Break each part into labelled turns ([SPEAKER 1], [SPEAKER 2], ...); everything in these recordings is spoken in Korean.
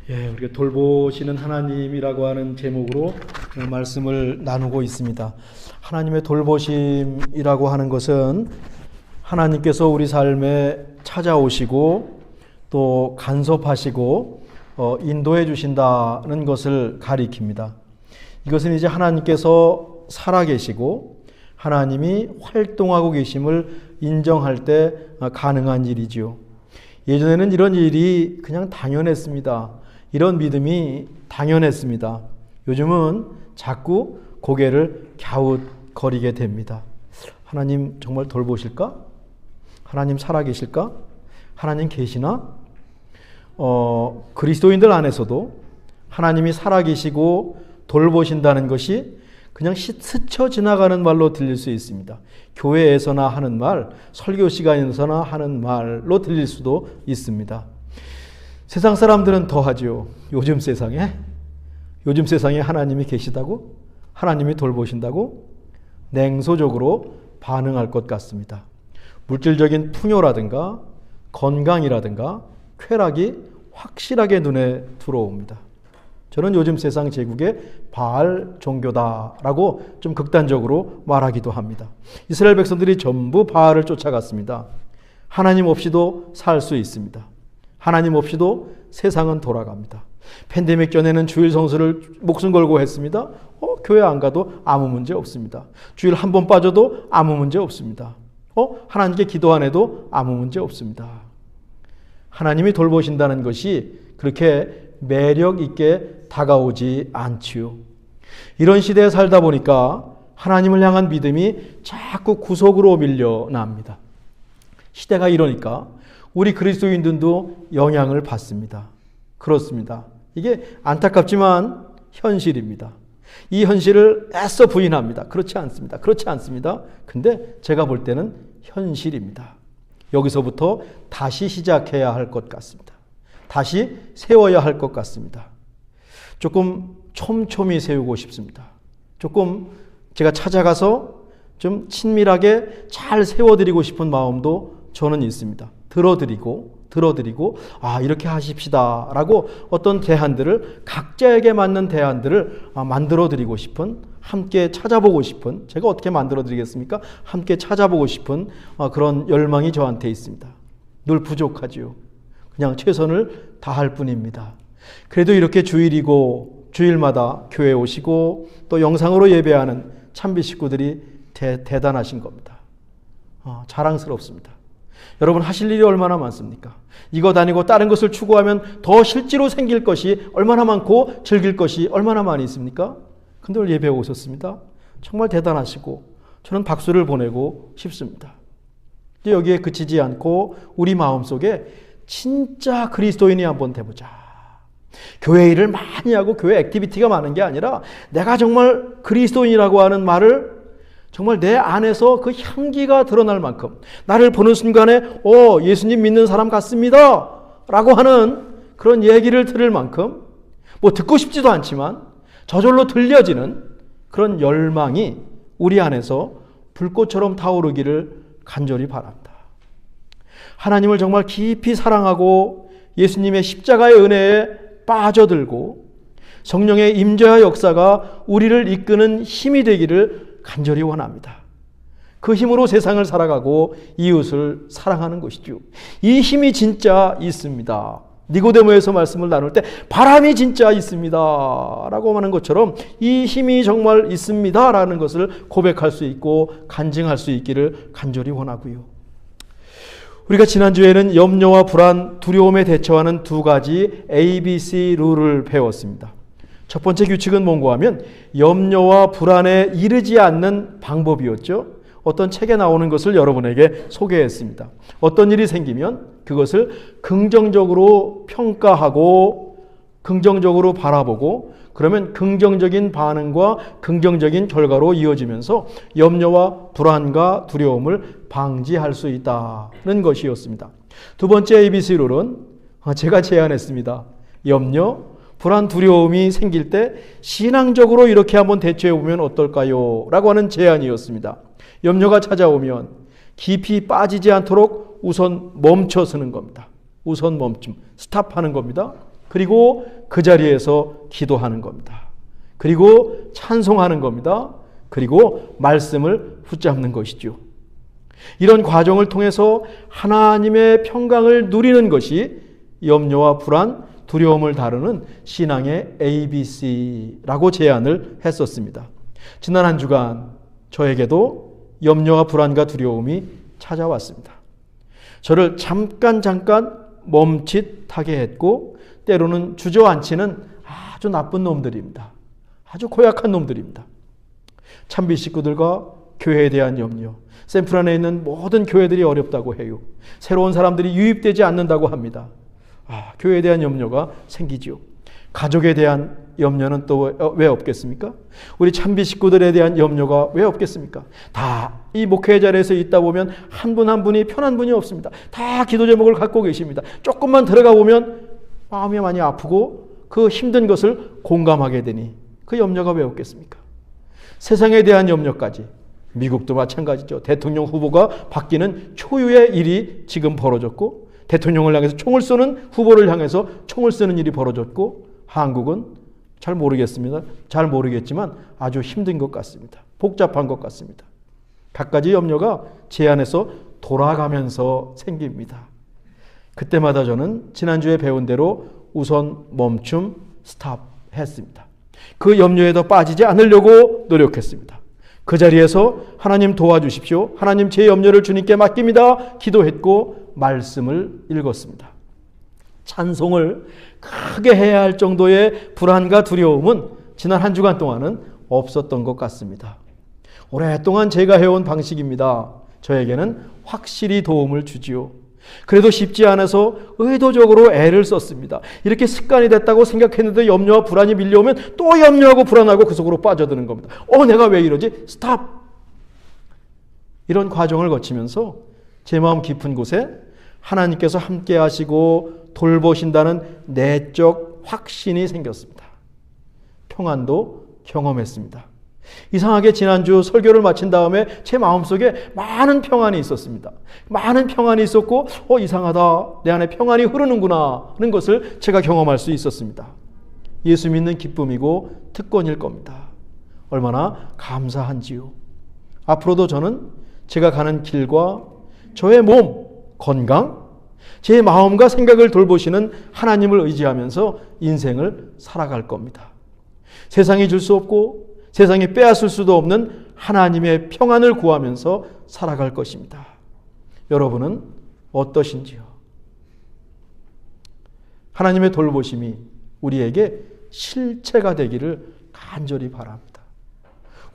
[SPEAKER 1] 우리가 돌보시는 하나님이라고 하는 제목으로 말씀을 나누고 있습니다. 하나님의 돌보심이라고 하는 것은 하나님께서 우리 삶에 찾아오시고 또 간섭하시고 인도해 주신다는 것을 가리킵니다. 이것은 이제 하나님께서 살아계시고 하나님이 활동하고 계심을 인정할 때 가능한 일이지요. 예전에는 이런 일이 그냥 당연했습니다. 이런 믿음이 당연했습니다. 요즘은 자꾸 고개를 갸웃거리게 됩니다. 하나님 정말 돌보실까? 하나님 살아계실까? 하나님 계시나? 그리스도인들 안에서도 하나님이 살아계시고 돌보신다는 것이 그냥 스쳐 지나가는 말로 들릴 수 있습니다. 교회에서나 하는 말, 설교 시간에서나 하는 말로 들릴 수도 있습니다. 세상 사람들은 더하죠. 요즘 세상에 하나님이 계시다고? 하나님이 돌보신다고? 냉소적으로 반응할 것 같습니다. 물질적인 풍요라든가 건강이라든가 쾌락이 확실하게 눈에 들어옵니다. 저는 요즘 세상 제국의 바알 종교다라고 좀 극단적으로 말하기도 합니다. 이스라엘 백성들이 전부 바알을 쫓아갔습니다. 하나님 없이도 살 수 있습니다. 하나님 없이도 세상은 돌아갑니다. 팬데믹 전에는 주일 성수를 목숨 걸고 했습니다. 교회 안 가도 아무 문제 없습니다. 주일 한 번 빠져도 아무 문제 없습니다. 하나님께 기도 안 해도 아무 문제 없습니다. 하나님이 돌보신다는 것이 그렇게 매력 있게 다가오지 않지요. 이런 시대에 살다 보니까 하나님을 향한 믿음이 자꾸 구석으로 밀려납니다. 시대가 이러니까 우리 그리스도인들도 영향을 받습니다. 그렇습니다. 이게 안타깝지만 현실입니다. 이 현실을 애써 부인합니다. 그렇지 않습니다. 그렇지 않습니다. 근데 제가 볼 때는 현실입니다. 여기서부터 다시 시작해야 할 것 같습니다. 다시 세워야 할 것 같습니다. 조금 촘촘히 세우고 싶습니다. 조금 제가 찾아가서 좀 친밀하게 잘 세워드리고 싶은 마음도 저는 있습니다. 들어드리고 이렇게 하십시다 라고 어떤 대안들을 각자에게 맞는 대안들을 만들어드리고 싶은, 함께 찾아보고 싶은, 제가 어떻게 만들어드리겠습니까? 함께 찾아보고 싶은 그런 열망이 저한테 있습니다. 늘 부족하지요. 그냥 최선을 다할 뿐입니다. 그래도 이렇게 주일이고 주일마다 교회에 오시고 또 영상으로 예배하는 참비 식구들이 대단하신 겁니다. 자랑스럽습니다. 여러분 하실 일이 얼마나 많습니까? 이것 아니고 다른 것을 추구하면 더 실제로 생길 것이 얼마나 많고 즐길 것이 얼마나 많이 있습니까? 근데 오늘 예배에 오셨습니다. 정말 대단하시고 저는 박수를 보내고 싶습니다. 여기에 그치지 않고 우리 마음속에 진짜 그리스도인이 한번 돼보자. 교회 일을 많이 하고 교회 액티비티가 많은 게 아니라 내가 정말 그리스도인이라고 하는 말을 정말 내 안에서 그 향기가 드러날 만큼 나를 보는 순간에 예수님 믿는 사람 같습니다 라고 하는 그런 얘기를 들을 만큼 듣고 싶지도 않지만 저절로 들려지는 그런 열망이 우리 안에서 불꽃처럼 타오르기를 간절히 바랍니다. 하나님을 정말 깊이 사랑하고 예수님의 십자가의 은혜에 빠져들고 성령의 임재와 역사가 우리를 이끄는 힘이 되기를 간절히 원합니다. 그 힘으로 세상을 살아가고 이웃을 사랑하는 것이죠. 이 힘이 진짜 있습니다. 니고데모에서 말씀을 나눌 때 바람이 진짜 있습니다 라고 하는 것처럼 이 힘이 정말 있습니다 라는 것을 고백할 수 있고 간증할 수 있기를 간절히 원하고요. 우리가 지난주에는 염려와 불안, 두려움에 대처하는 두 가지 ABC 룰을 배웠습니다. 첫 번째 규칙은 뭔가 하면 염려와 불안에 이르지 않는 방법이었죠. 어떤 책에 나오는 것을 여러분에게 소개했습니다. 어떤 일이 생기면 그것을 긍정적으로 평가하고 긍정적으로 바라보고 그러면 긍정적인 반응과 긍정적인 결과로 이어지면서 염려와 불안과 두려움을 방지할 수 있다는 것이었습니다. 두 번째 ABC 룰은 제가 제안했습니다. 염려, 불안, 두려움이 생길 때 신앙적으로 이렇게 한번 대처해 보면 어떨까요? 라고 하는 제안이었습니다. 염려가 찾아오면 깊이 빠지지 않도록 우선 멈춰서는 겁니다. 우선 멈춤, 스탑하는 겁니다. 그리고 그 자리에서 기도하는 겁니다. 그리고 찬송하는 겁니다. 그리고 말씀을 붙잡는 것이죠. 이런 과정을 통해서 하나님의 평강을 누리는 것이 염려와 불안, 두려움을 다루는 신앙의 ABC라고 제안을 했었습니다. 지난 한 주간 저에게도 염려와 불안과 두려움이 찾아왔습니다. 저를 잠깐 멈칫하게 했고 때로는 주저앉히는 아주 나쁜 놈들입니다. 아주 고약한 놈들입니다. 참비 식구들과 교회에 대한 염려, 샌프란에 있는 모든 교회들이 어렵다고 해요. 새로운 사람들이 유입되지 않는다고 합니다. 교회에 대한 염려가 생기죠. 가족에 대한 염려는 또 왜 없겠습니까? 우리 참비 식구들에 대한 염려가 왜 없겠습니까? 다 이 목회 자리에서 있다 보면 한 분 한 분이 편한 분이 없습니다. 다 기도 제목을 갖고 계십니다. 조금만 들어가 보면 마음이 많이 아프고 그 힘든 것을 공감하게 되니 그 염려가 왜 없겠습니까? 세상에 대한 염려까지, 미국도 마찬가지죠. 대통령 후보가 바뀌는 초유의 일이 지금 벌어졌고, 대통령을 향해서 총을 쏘는 후보를 향해서 총을 쓰는 일이 벌어졌고, 한국은 잘 모르겠습니다. 잘 모르겠지만 아주 힘든 것 같습니다. 복잡한 것 같습니다. 갖가지 염려가 제 안에서 돌아가면서 생깁니다. 그때마다 저는 지난주에 배운 대로 우선 멈춤, 스탑 했습니다. 그 염려에 더 빠지지 않으려고 노력했습니다. 그 자리에서 하나님 도와주십시오. 하나님 제 염려를 주님께 맡깁니다. 기도했고 말씀을 읽었습니다. 찬송을 크게 해야 할 정도의 불안과 두려움은 지난 한 주간 동안은 없었던 것 같습니다. 오랫동안 제가 해온 방식입니다. 저에게는 확실히 도움을 주지요. 그래도 쉽지 않아서 의도적으로 애를 썼습니다. 이렇게 습관이 됐다고 생각했는데 염려와 불안이 밀려오면 또 염려하고 불안하고 그 속으로 빠져드는 겁니다. 내가 왜 이러지? 스탑! 이런 과정을 거치면서 제 마음 깊은 곳에 하나님께서 함께 하시고 돌보신다는 내적 확신이 생겼습니다. 평안도 경험했습니다. 이상하게 지난주 설교를 마친 다음에 제 마음속에 많은 평안이 있었습니다. 많은 평안이 있었고 이상하다. 내 안에 평안이 흐르는구나 하는 것을 제가 경험할 수 있었습니다. 예수 믿는 기쁨이고 특권일 겁니다. 얼마나 감사한지요. 앞으로도 저는 제가 가는 길과 저의 몸, 건강, 제 마음과 생각을 돌보시는 하나님을 의지하면서 인생을 살아갈 겁니다. 세상이 줄 수 없고 세상이 빼앗을 수도 없는 하나님의 평안을 구하면서 살아갈 것입니다. 여러분은 어떠신지요? 하나님의 돌보심이 우리에게 실체가 되기를 간절히 바랍니다.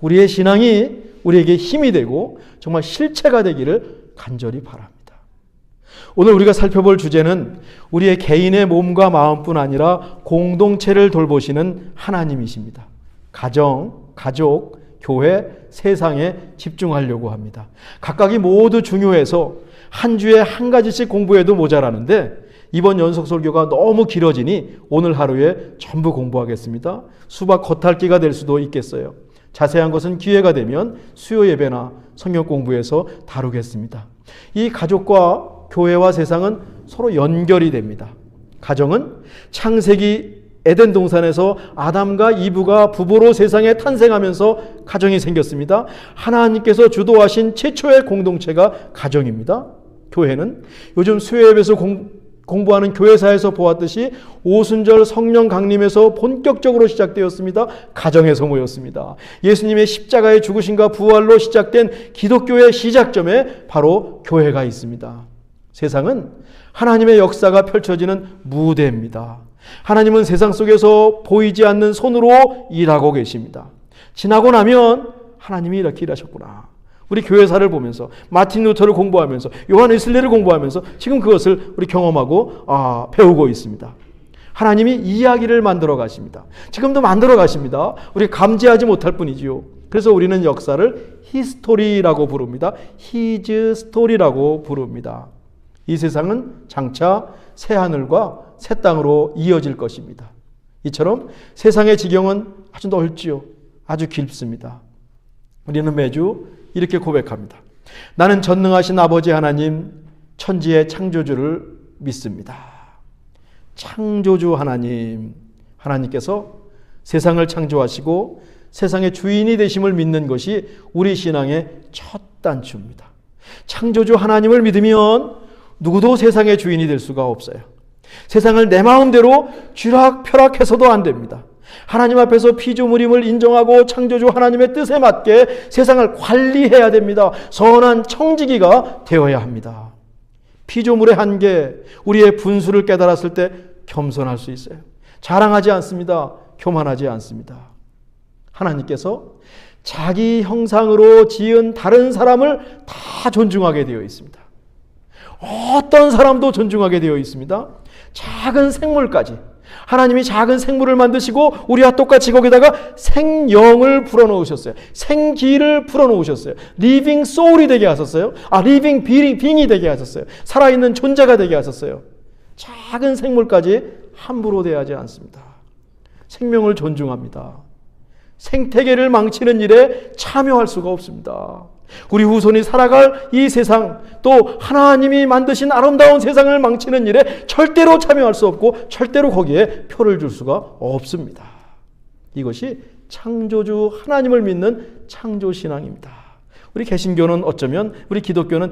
[SPEAKER 1] 우리의 신앙이 우리에게 힘이 되고 정말 실체가 되기를 간절히 바랍니다. 오늘 우리가 살펴볼 주제는 우리의 개인의 몸과 마음뿐 아니라 공동체를 돌보시는 하나님이십니다. 가정, 가족, 교회, 세상에 집중하려고 합니다. 각각이 모두 중요해서 한 주에 한 가지씩 공부해도 모자라는데 이번 연속 설교가 너무 길어지니 오늘 하루에 전부 공부하겠습니다. 수박 겉핥기가 될 수도 있겠어요. 자세한 것은 기회가 되면 수요 예배나 성경 공부에서 다루겠습니다. 이 가족과 교회와 세상은 서로 연결이 됩니다. 가정은 창세기 에덴 동산에서 아담과 이브가 부부로 세상에 탄생하면서 가정이 생겼습니다. 하나님께서 주도하신 최초의 공동체가 가정입니다. 교회는 요즘 수요예배에서 공부하는 교회사에서 보았듯이 오순절 성령 강림에서 본격적으로 시작되었습니다. 가정에서 모였습니다. 예수님의 십자가의 죽으심과 부활로 시작된 기독교의 시작점에 바로 교회가 있습니다. 세상은 하나님의 역사가 펼쳐지는 무대입니다. 하나님은 세상 속에서 보이지 않는 손으로 일하고 계십니다. 지나고 나면 하나님이 이렇게 일하셨구나. 우리 교회사를 보면서 마틴 루터를 공부하면서 요한 웨슬리를 공부하면서 지금 그것을 우리 경험하고 배우고 있습니다. 하나님이 이야기를 만들어 가십니다. 지금도 만들어 가십니다. 우리 감지하지 못할 뿐이지요. 그래서 우리는 역사를 히스토리라고 부릅니다. 히즈 스토리라고 부릅니다. 이 세상은 장차 새 하늘과 새 땅으로 이어질 것입니다. 이처럼 세상의 지경은 아주 넓지요. 아주 깊습니다. 우리는 매주 이렇게 고백합니다. 나는 전능하신 아버지 하나님, 천지의 창조주를 믿습니다. 창조주 하나님께서 세상을 창조하시고 세상의 주인이 되심을 믿는 것이 우리 신앙의 첫 단추입니다. 창조주 하나님을 믿으면 누구도 세상의 주인이 될 수가 없어요. 세상을 내 마음대로 쥐락펴락해서도 안 됩니다. 하나님 앞에서 피조물임을 인정하고 창조주 하나님의 뜻에 맞게 세상을 관리해야 됩니다. 선한 청지기가 되어야 합니다. 피조물의 한계, 우리의 분수를 깨달았을 때 겸손할 수 있어요. 자랑하지 않습니다. 교만하지 않습니다. 하나님께서 자기 형상으로 지은 다른 사람을 다 존중하게 되어 있습니다. 어떤 사람도 존중하게 되어 있습니다. 작은 생물까지. 하나님이 작은 생물을 만드시고 우리와 똑같이 거기다가 생영을 불어넣으셨어요. 생기를 불어넣으셨어요. 리빙 소울이 되게 하셨어요. 리빙 빙이 되게 하셨어요. 살아있는 존재가 되게 하셨어요. 작은 생물까지 함부로 대하지 않습니다. 생명을 존중합니다. 생태계를 망치는 일에 참여할 수가 없습니다. 우리 후손이 살아갈 이 세상, 또 하나님이 만드신 아름다운 세상을 망치는 일에 절대로 참여할 수 없고 절대로 거기에 표를 줄 수가 없습니다. 이것이 창조주 하나님을 믿는 창조신앙입니다. 우리 개신교는 어쩌면, 우리 기독교는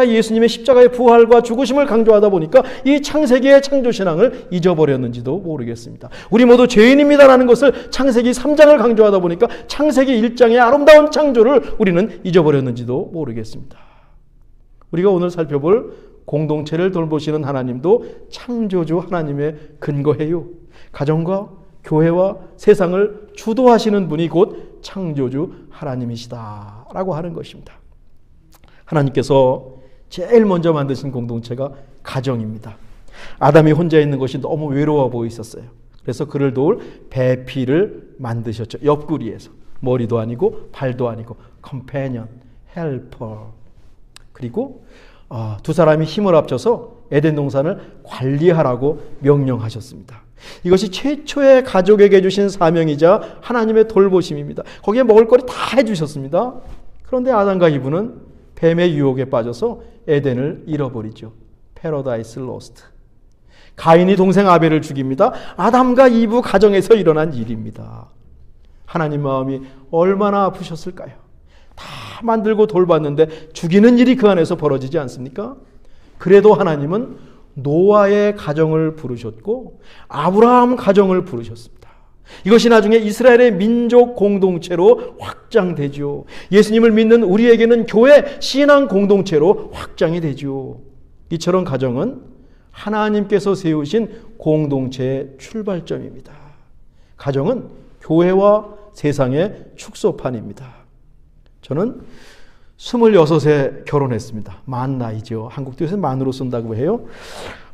[SPEAKER 1] 예수님의 십자가의 부활과 죽으심을 강조하다 보니까 이 창세기의 창조신앙을 잊어버렸는지도 모르겠습니다. 우리 모두 죄인입니다라는 것을 창세기 3장을 강조하다 보니까 창세기 1장의 아름다운 창조를 우리는 잊어버렸는지도 모르겠습니다. 우리가 오늘 살펴볼 공동체를 돌보시는 하나님도 창조주 하나님의 근거해요. 가정과 교회와 세상을 주도하시는 분이 곧 창조주 하나님이시다라고 하는 것입니다. 하나님께서 제일 먼저 만드신 공동체가 가정입니다. 아담이 혼자 있는 것이 너무 외로워 보이셨어요. 그래서 그를 도울 배필을 만드셨죠. 옆구리에서. 머리도 아니고 발도 아니고 컴패니언, 헬퍼. 그리고 두 사람이 힘을 합쳐서 에덴 동산을 관리하라고 명령하셨습니다. 이것이 최초의 가족에게 주신 사명이자 하나님의 돌보심입니다. 거기에 먹을 거리 다 해주셨습니다. 그런데 아담과 이브는 뱀의 유혹에 빠져서 에덴을 잃어버리죠. 패러다이스 로스트. 가인이 동생 아벨을 죽입니다. 아담과 이브 가정에서 일어난 일입니다. 하나님 마음이 얼마나 아프셨을까요? 다 만들고 돌봤는데 죽이는 일이 그 안에서 벌어지지 않습니까? 그래도 하나님은 노아의 가정을 부르셨고 아브라함 가정을 부르셨습니다. 이것이 나중에 이스라엘의 민족 공동체로 확장되죠. 예수님을 믿는 우리에게는 교회 신앙 공동체로 확장이 되죠. 이처럼 가정은 하나님께서 세우신 공동체의 출발점입니다. 가정은 교회와 세상의 축소판입니다. 저는 26에 결혼했습니다. 만 나이죠. 한국에서 만으로 쓴다고 해요.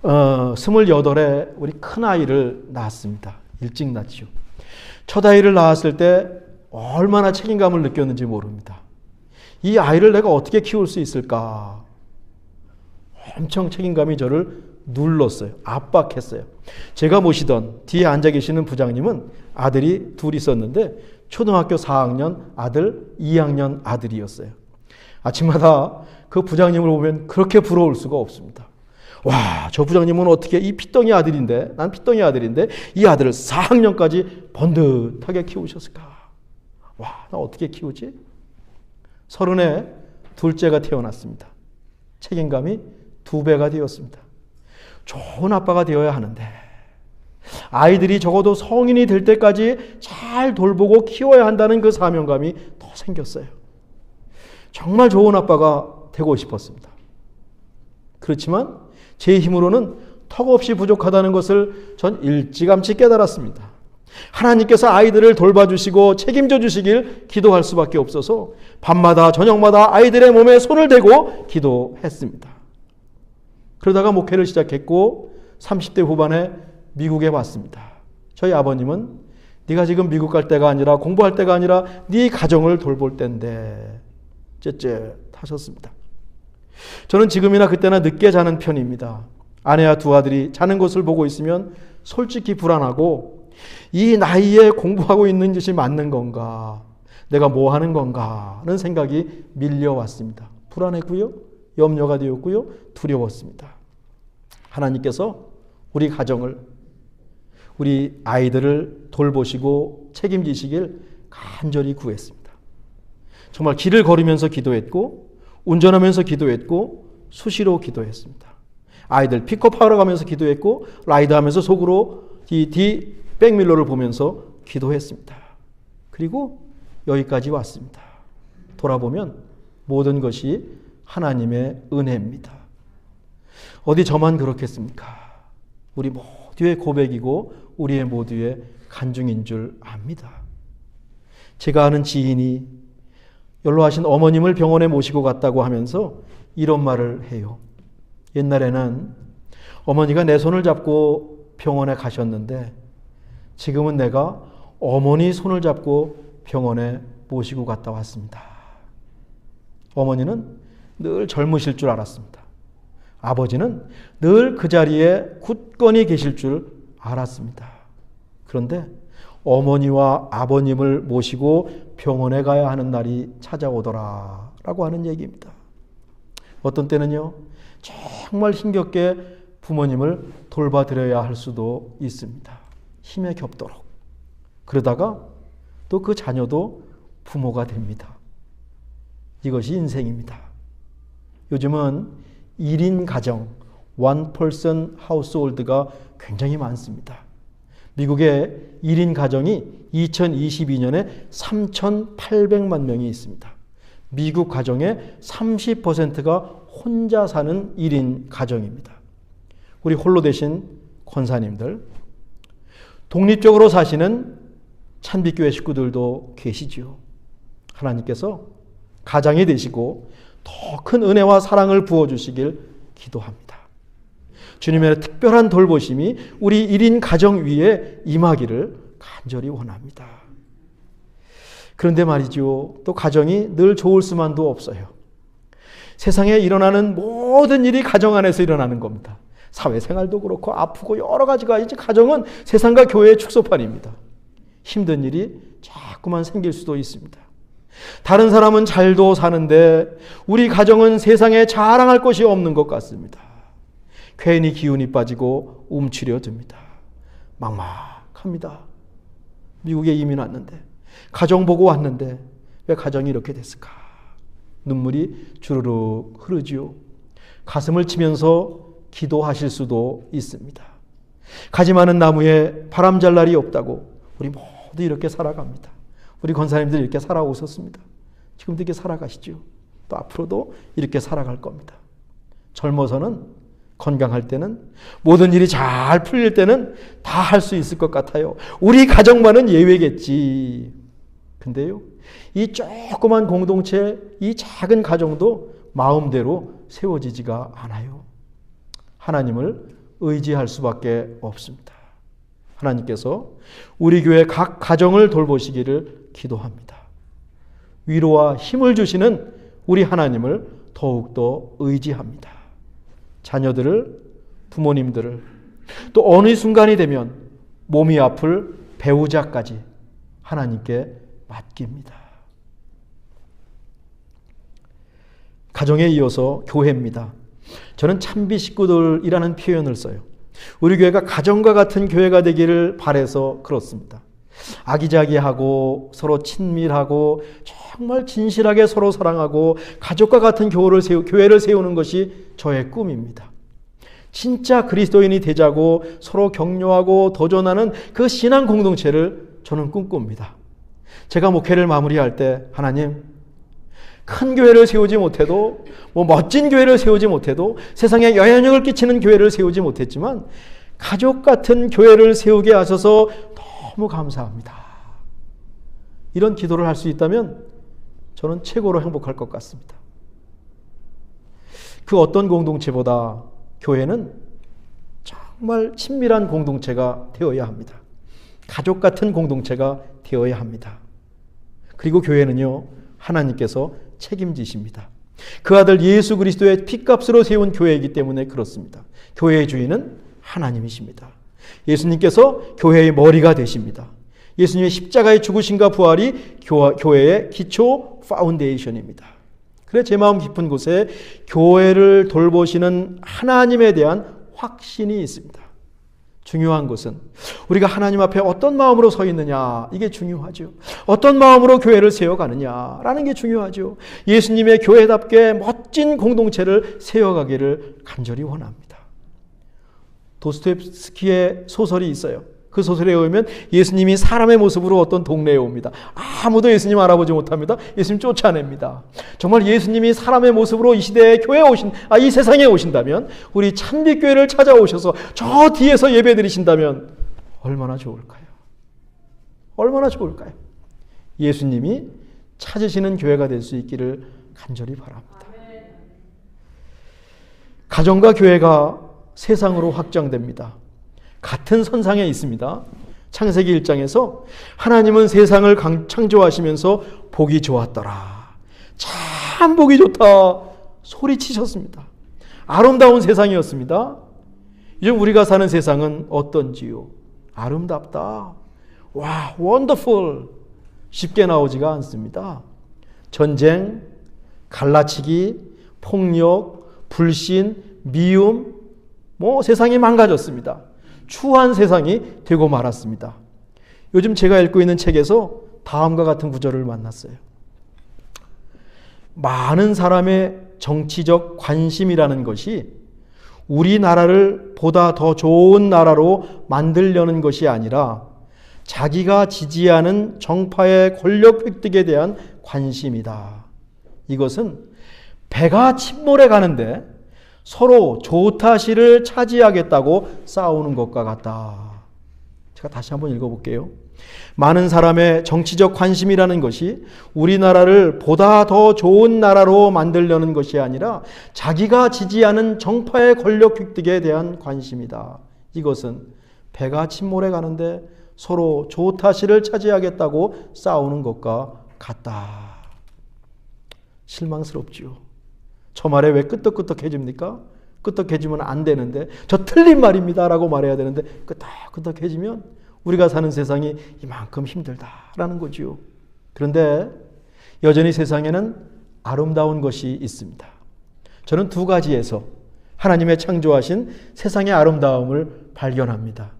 [SPEAKER 1] 28에 우리 큰아이를 낳았습니다. 일찍 낳죠. 첫 아이를 낳았을 때 얼마나 책임감을 느꼈는지 모릅니다. 이 아이를 내가 어떻게 키울 수 있을까? 엄청 책임감이 저를 눌렀어요. 압박했어요. 제가 모시던 뒤에 앉아 계시는 부장님은 아들이 둘 있었는데 초등학교 4학년 아들, 2학년 아들이었어요. 아침마다 그 부장님을 보면 그렇게 부러울 수가 없습니다. 와, 저 부장님은 어떻게 이 핏덩이 아들인데, 난 핏덩이 아들인데 이 아들을 4학년까지 번듯하게 키우셨을까? 와, 나 어떻게 키우지? 30에 둘째가 태어났습니다. 책임감이 2배가 되었습니다. 좋은 아빠가 되어야 하는데 아이들이 적어도 성인이 될 때까지 잘 돌보고 키워야 한다는 그 사명감이 더 생겼어요. 정말 좋은 아빠가 되고 싶었습니다. 그렇지만 제 힘으로는 턱없이 부족하다는 것을 전 일찌감치 깨달았습니다. 하나님께서 아이들을 돌봐주시고 책임져 주시길 기도할 수밖에 없어서 밤마다 저녁마다 아이들의 몸에 손을 대고 기도했습니다. 그러다가 목회를 시작했고 30대 후반에 미국에 왔습니다. 저희 아버님은 네가 지금 미국 갈 때가 아니라 공부할 때가 아니라 네 가정을 돌볼 때인데 쯧쯧 하셨습니다. 저는 지금이나 그때나 늦게 자는 편입니다. 아내와 두 아들이 자는 것을 보고 있으면 솔직히 불안하고 이 나이에 공부하고 있는 것이 맞는 건가? 내가 뭐 하는 건가? 하는 생각이 밀려왔습니다. 불안했고요. 염려가 되었고요. 두려웠습니다. 하나님께서 우리 가정을 우리 아이들을 돌보시고 책임지시길 간절히 구했습니다. 정말 길을 걸으면서 기도했고 운전하면서 기도했고 수시로 기도했습니다. 아이들 픽업하러 가면서 기도했고 라이드하면서 속으로 뒤 백밀러를 보면서 기도했습니다. 그리고 여기까지 왔습니다. 돌아보면 모든 것이 하나님의 은혜입니다. 어디 저만 그렇겠습니까? 우리 모두의 고백이고 우리의 모두의 간증인 줄 압니다. 제가 아는 지인이 연로하신 어머님을 병원에 모시고 갔다고 하면서 이런 말을 해요. 옛날에는 어머니가 내 손을 잡고 병원에 가셨는데 지금은 내가 어머니 손을 잡고 병원에 모시고 갔다 왔습니다. 어머니는 늘 젊으실 줄 알았습니다. 아버지는 늘 그 자리에 굳건히 계실 줄 알았습니다. 그런데 어머니와 아버님을 모시고 병원에 가야 하는 날이 찾아오더라 라고 하는 얘기입니다. 어떤 때는요, 정말 힘겹게 부모님을 돌봐드려야 할 수도 있습니다. 힘에 겹도록. 그러다가 또 그 자녀도 부모가 됩니다. 이것이 인생입니다. 요즘은 1인 가정, one person household가 굉장히 많습니다. 미국의 1인 가정이 2022년에 3,800만 명이 있습니다. 미국 가정의 30%가 혼자 사는 1인 가정입니다. 우리 홀로 되신 권사님들, 독립적으로 사시는 찬빛교회 식구들도 계시지요. 하나님께서 가장이 되시고 더 큰 은혜와 사랑을 부어주시길 기도합니다. 주님의 특별한 돌보심이 우리 1인 가정 위에 임하기를 간절히 원합니다. 그런데 말이죠, 또 가정이 늘 좋을 수만도 없어요. 세상에 일어나는 모든 일이 가정 안에서 일어나는 겁니다. 사회생활도 그렇고 아프고 여러 가지가 이제 가정은 세상과 교회의 축소판입니다. 힘든 일이 자꾸만 생길 수도 있습니다. 다른 사람은 잘도 사는데 우리 가정은 세상에 자랑할 것이 없는 것 같습니다. 괜히 기운이 빠지고 움츠려듭니다. 막막합니다. 미국에 이민 왔는데, 가정 보고 왔는데 왜 가정이 이렇게 됐을까? 눈물이 주르륵 흐르지요. 가슴을 치면서 기도하실 수도 있습니다. 가지 많은 나무에 바람 잘 날이 없다고 우리 모두 이렇게 살아갑니다. 우리 권사님들 이렇게 살아오셨습니다. 지금도 이렇게 살아가시죠. 또 앞으로도 이렇게 살아갈 겁니다. 젊어서는, 건강할 때는, 모든 일이 잘 풀릴 때는 다 할 수 있을 것 같아요. 우리 가정만은 예외겠지. 근데요, 이 조그만 공동체, 이 작은 가정도 마음대로 세워지지가 않아요. 하나님을 의지할 수밖에 없습니다. 하나님께서 우리 교회 각 가정을 돌보시기를 기도합니다. 위로와 힘을 주시는 우리 하나님을 더욱더 의지합니다. 자녀들을, 부모님들을, 또 어느 순간이 되면 몸이 아플 배우자까지 하나님께 맡깁니다. 가정에 이어서 교회입니다. 저는 참비 식구들이라는 표현을 써요. 우리 교회가 가정과 같은 교회가 되기를 바라서 그렇습니다. 아기자기하고 서로 친밀하고 정말 진실하게 서로 사랑하고 가족과 같은 교회를 세우는 것이 저의 꿈입니다. 진짜 그리스도인이 되자고 서로 격려하고 도전하는 그 신앙 공동체를 저는 꿈꿉니다. 제가 목회를 마무리할 때, 하나님, 큰 교회를 세우지 못해도, 멋진 교회를 세우지 못해도, 세상에 영향력을 끼치는 교회를 세우지 못했지만 가족 같은 교회를 세우게 하셔서 너무 감사합니다. 이런 기도를 할 수 있다면 저는 최고로 행복할 것 같습니다. 그 어떤 공동체보다 교회는 정말 친밀한 공동체가 되어야 합니다. 가족 같은 공동체가 되어야 합니다. 그리고 교회는요, 하나님께서 책임지십니다. 그 아들 예수 그리스도의 피값으로 세운 교회이기 때문에 그렇습니다. 교회의 주인은 하나님이십니다. 예수님께서 교회의 머리가 되십니다. 예수님의 십자가의 죽으심과 부활이 교회의 기초 파운데이션입니다. 그래서 제 마음 깊은 곳에 교회를 돌보시는 하나님에 대한 확신이 있습니다. 중요한 것은 우리가 하나님 앞에 어떤 마음으로 서 있느냐, 이게 중요하죠. 어떤 마음으로 교회를 세워가느냐라는 게 중요하죠. 예수님의 교회답게 멋진 공동체를 세워가기를 간절히 원합니다. 도스토옙스키의 소설이 있어요. 그 소설에 의하면 예수님이 사람의 모습으로 어떤 동네에 옵니다. 아무도 예수님 알아보지 못합니다. 예수님 쫓아냅니다. 정말 예수님이 사람의 모습으로 이 시대에 교회에 이 세상에 오신다면, 우리 찬빛교회를 찾아오셔서 저 뒤에서 예배 드리신다면 얼마나 좋을까요? 얼마나 좋을까요? 예수님이 찾으시는 교회가 될 수 있기를 간절히 바랍니다. 가정과 교회가 세상으로 확장됩니다. 같은 선상에 있습니다. 창세기 1장에서 하나님은 세상을 창조하시면서 보기 좋았더라. 참 보기 좋다. 소리치셨습니다. 아름다운 세상이었습니다. 요즘 우리가 사는 세상은 어떤지요? 아름답다. 와, 원더풀. 쉽게 나오지가 않습니다. 전쟁, 갈라치기, 폭력, 불신, 미움, 세상이 망가졌습니다. 추한 세상이 되고 말았습니다. 요즘 제가 읽고 있는 책에서 다음과 같은 구절을 만났어요. 많은 사람의 정치적 관심이라는 것이 우리나라를 보다 더 좋은 나라로 만들려는 것이 아니라 자기가 지지하는 정파의 권력 획득에 대한 관심이다. 이것은 배가 침몰해 가는데 서로 조타시를 차지하겠다고 싸우는 것과 같다. 제가 다시 한번 읽어볼게요. 많은 사람의 정치적 관심이라는 것이 우리나라를 보다 더 좋은 나라로 만들려는 것이 아니라 자기가 지지하는 정파의 권력 획득에 대한 관심이다. 이것은 배가 침몰해 가는데 서로 조타시를 차지하겠다고 싸우는 것과 같다. 실망스럽지요. 저 말에 왜 끄떡끄떡해집니까? 끄떡해지면 안 되는데, 저 틀린 말입니다 라고 말해야 되는데 끄떡끄떡해지면 우리가 사는 세상이 이만큼 힘들다라는 거지요. 그런데 여전히 세상에는 아름다운 것이 있습니다. 저는 두 가지에서 하나님의 창조하신 세상의 아름다움을 발견합니다.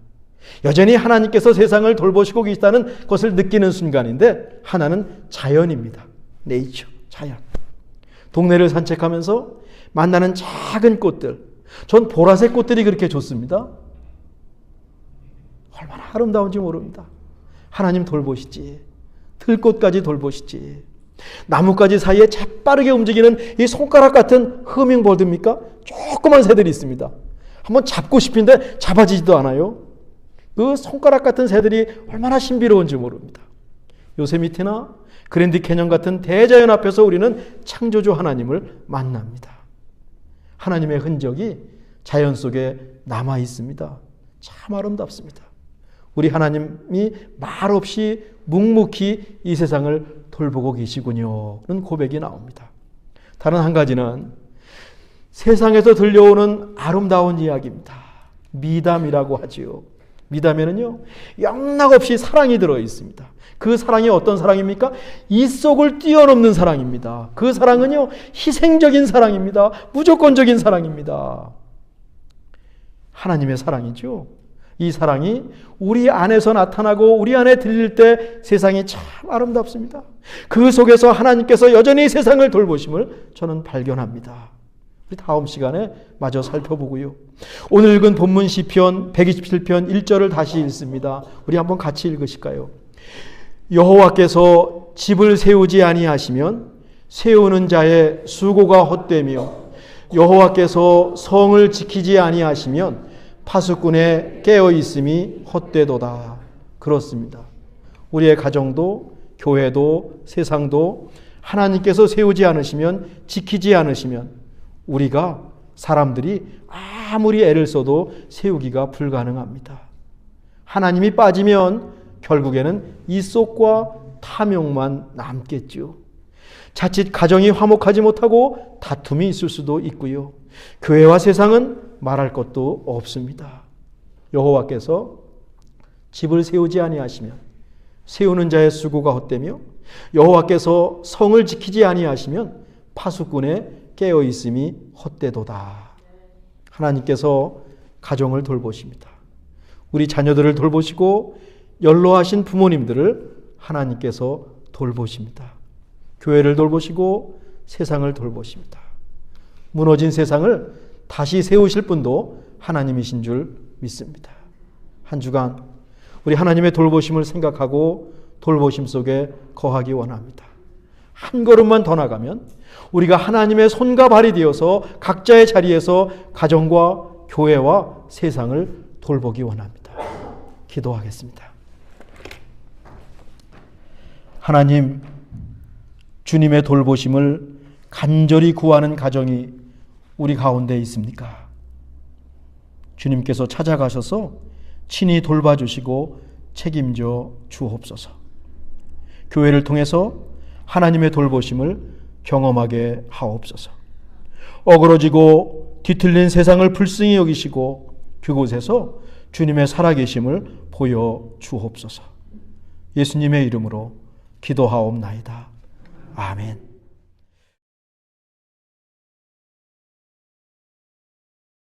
[SPEAKER 1] 여전히 하나님께서 세상을 돌보시고 계시다는 것을 느끼는 순간인데, 하나는 자연입니다. 네이처, 자연. 동네를 산책하면서 만나는 작은 꽃들, 전 보라색 꽃들이 그렇게 좋습니다. 얼마나 아름다운지 모릅니다. 하나님 돌보시지. 들꽃까지 돌보시지. 나뭇가지 사이에 재빠르게 움직이는 이 손가락 같은 허밍버드입니까? 조그만 새들이 있습니다. 한번 잡고 싶은데 잡아지지도 않아요. 그 손가락 같은 새들이 얼마나 신비로운지 모릅니다. 요세미티나 그랜드 캐년 같은 대자연 앞에서 우리는 창조주 하나님을 만납니다. 하나님의 흔적이 자연 속에 남아 있습니다. 참 아름답습니다. 우리 하나님이 말없이 묵묵히 이 세상을 돌보고 계시군요는 고백이 나옵니다. 다른 한 가지는 세상에서 들려오는 아름다운 이야기입니다. 미담이라고 하지요. 미담에는요, 영락없이 사랑이 들어 있습니다. 그 사랑이 어떤 사랑입니까? 이 속을 뛰어넘는 사랑입니다. 그 사랑은요, 희생적인 사랑입니다. 무조건적인 사랑입니다. 하나님의 사랑이죠. 이 사랑이 우리 안에서 나타나고 우리 안에 들릴 때 세상이 참 아름답습니다. 그 속에서 하나님께서 여전히 세상을 돌보심을 저는 발견합니다. 우리 다음 시간에 마저 살펴보고요. 오늘 읽은 본문 시편 127편 1절을 다시 읽습니다. 우리 한번 같이 읽으실까요? 여호와께서 집을 세우지 아니하시면 세우는 자의 수고가 헛되며 여호와께서 성을 지키지 아니하시면 파수꾼의 깨어있음이 헛되도다. 그렇습니다. 우리의 가정도 교회도 세상도 하나님께서 세우지 않으시면, 지키지 않으시면 우리가 사람들이 아무리 애를 써도 세우기가 불가능합니다. 하나님이 빠지면 결국에는 이속과 탐욕만 남겠죠. 자칫 가정이 화목하지 못하고 다툼이 있을 수도 있고요. 교회와 세상은 말할 것도 없습니다. 여호와께서 집을 세우지 아니하시면 세우는 자의 수고가 헛되며 여호와께서 성을 지키지 아니하시면 파수꾼의 깨어있음이 헛되도다. 하나님께서 가정을 돌보십니다. 우리 자녀들을 돌보시고 연로하신 부모님들을 하나님께서 돌보십니다. 교회를 돌보시고 세상을 돌보십니다. 무너진 세상을 다시 세우실 분도 하나님이신 줄 믿습니다. 한 주간 우리 하나님의 돌보심을 생각하고 돌보심 속에 거하기 원합니다. 한 걸음만 더 나가면 우리가 하나님의 손과 발이 되어서 각자의 자리에서 가정과 교회와 세상을 돌보기 원합니다. 기도하겠습니다. 하나님, 주님의 돌보심을 간절히 구하는 가정이 우리 가운데 있습니까? 주님께서 찾아가셔서 친히 돌봐주시고 책임져 주옵소서. 교회를 통해서 하나님의 돌보심을 경험하게 하옵소서. 어그러지고 뒤틀린 세상을 불쌍히 여기시고 그곳에서 주님의 살아계심을 보여 주옵소서. 예수님의 이름으로 기도하옵나이다. 아멘.